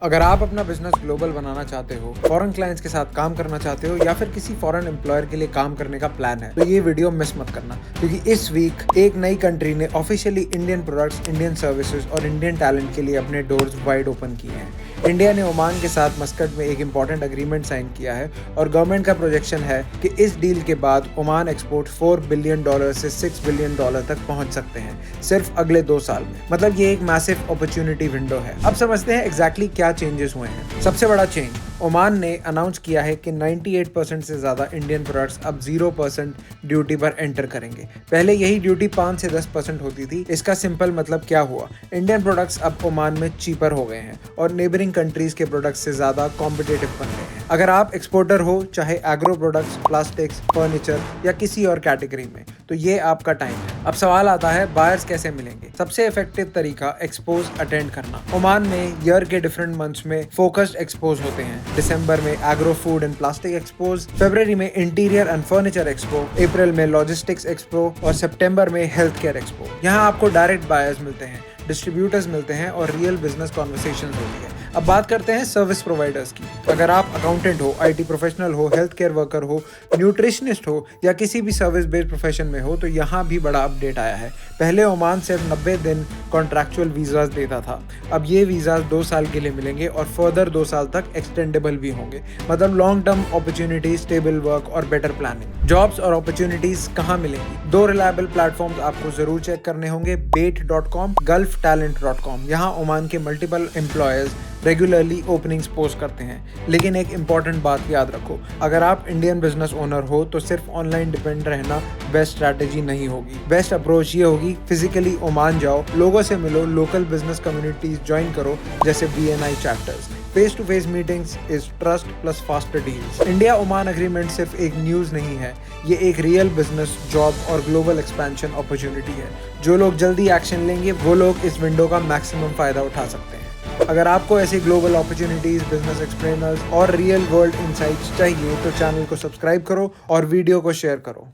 अगर आप अपना बिजनेस ग्लोबल बनाना चाहते हो, फॉरेन क्लाइंट्स के साथ काम करना चाहते हो या फिर किसी फॉरेन एम्प्लॉयर के लिए काम करने का प्लान है, तो ये वीडियो मिस मत करना, क्योंकि इस वीक एक नई कंट्री ने officially Indian products, Indian services और इंडियन टैलेंट के लिए अपने डोर्स वाइड ओपन किए हैं। इंडिया ने ओमान के साथ मस्कट में एक इंपॉर्टेंट एग्रीमेंट साइन किया है और गवर्नमेंट का प्रोजेक्शन है कि इस डील के बाद ओमान एक्सपोर्ट $4 बिलियन से $6 बिलियन तक पहुंच सकते हैं सिर्फ अगले 2 साल में। मतलब ये एक मैसिव अपॉर्चुनिटी विंडो है। अब समझते हैं एग्जैक्टली क्या चेंजेस हुए हैं। सबसे बड़ा चेंज, ओमान ने अनाउंस किया है कि 98% से ज़्यादा इंडियन प्रोडक्ट्स अब 0% ड्यूटी पर एंटर करेंगे। पहले यही ड्यूटी 5 से 10% होती थी। इसका सिंपल मतलब क्या हुआ, इंडियन प्रोडक्ट्स अब ओमान में चीपर हो गए हैं और नेबरिंग कंट्रीज के प्रोडक्ट्स से ज़्यादा कॉम्पिटिटिव बन गए हैं। अगर आप एक्सपोर्टर हो, चाहे एग्रो प्रोडक्ट्स, प्लास्टिक्स, फर्नीचर या किसी और कैटेगरी में, तो ये आपका टाइम है। अब सवाल आता है, बायर्स कैसे मिलेंगे? सबसे इफेक्टिव तरीका एक्सपोज अटेंड करना। ओमान में ईयर के डिफरेंट मंथ्स में फोकस्ड एक्सपोज होते हैं। दिसंबर में agro, food and plastic expos, फरवरी में इंटीरियर एंड फर्नीचर एक्सपो, अप्रैल में लॉजिस्टिक्स एक्सपो और सितंबर में हेल्थ केयर एक्सपो। यहाँ आपको डायरेक्ट बायर्स मिलते हैं, डिस्ट्रीब्यूटर्स मिलते हैं और रियल बिजनेस कॉन्वर्सेशंस होती है। अब बात करते हैं सर्विस प्रोवाइडर्स की। अगर आप अकाउंटेंट हो, आईटी प्रोफेशनल हो, हेल्थ केयर वर्कर हो, न्यूट्रिशनिस्ट हो या किसी भी सर्विस बेस्ड प्रोफेशन में हो, तो यहाँ भी बड़ा अपडेट आया है। पहले ओमान सिर्फ 90 दिन कॉन्ट्रैक्चुअल वीजाज देता था। अब ये वीजाज 2 साल के लिए मिलेंगे और फर्दर 2 साल तक एक्सटेंडेबल भी होंगे। मतलब long term opportunities, stable work और बेटर प्लानिंग। जॉब्स और अपॉर्चुनिटीज कहाँ मिलेंगी? 2 रिलायबल प्लेटफॉर्म्स आपको जरूर चेक करने होंगे, bait.com, gulftalent.com। यहाँ ओमान के multiple employers regularly openings post करते हैं। लेकिन एक इंपॉर्टेंट बात याद रखो, अगर आप इंडियन बिजनेस ओनर हो तो सिर्फ ऑनलाइन डिपेंड रहना बेस्ट स्ट्रैटेजी नहीं होगी। बेस्ट अप्रोच ये होगी, फिजिकली ओमान जाओ, लोगों से मिलो, लोकल बिजनेस कम्युनिटीज ज्वाइन करो, जैसे BNI chapters. Face to face meetings is trust plus faster deals. India Oman agreement सिर्फ एक न्यूज नहीं है, ये एक रियल बिजनेस, जॉब और ग्लोबल एक्सपेंशन अपॉर्चुनिटी है। जो लोग जल्दी एक्शन लेंगे वो लोग इस विंडो का मैक्सिमम फायदा उठा सकते हैं। अगर आपको ऐसी ग्लोबल अपॉर्चुनिटीज, बिजनेस एक्सप्लेनर्स और रियल वर्ल्ड इनसाइट्स चाहिए तो चैनल को सब्सक्राइब करो और वीडियो को शेयर करो।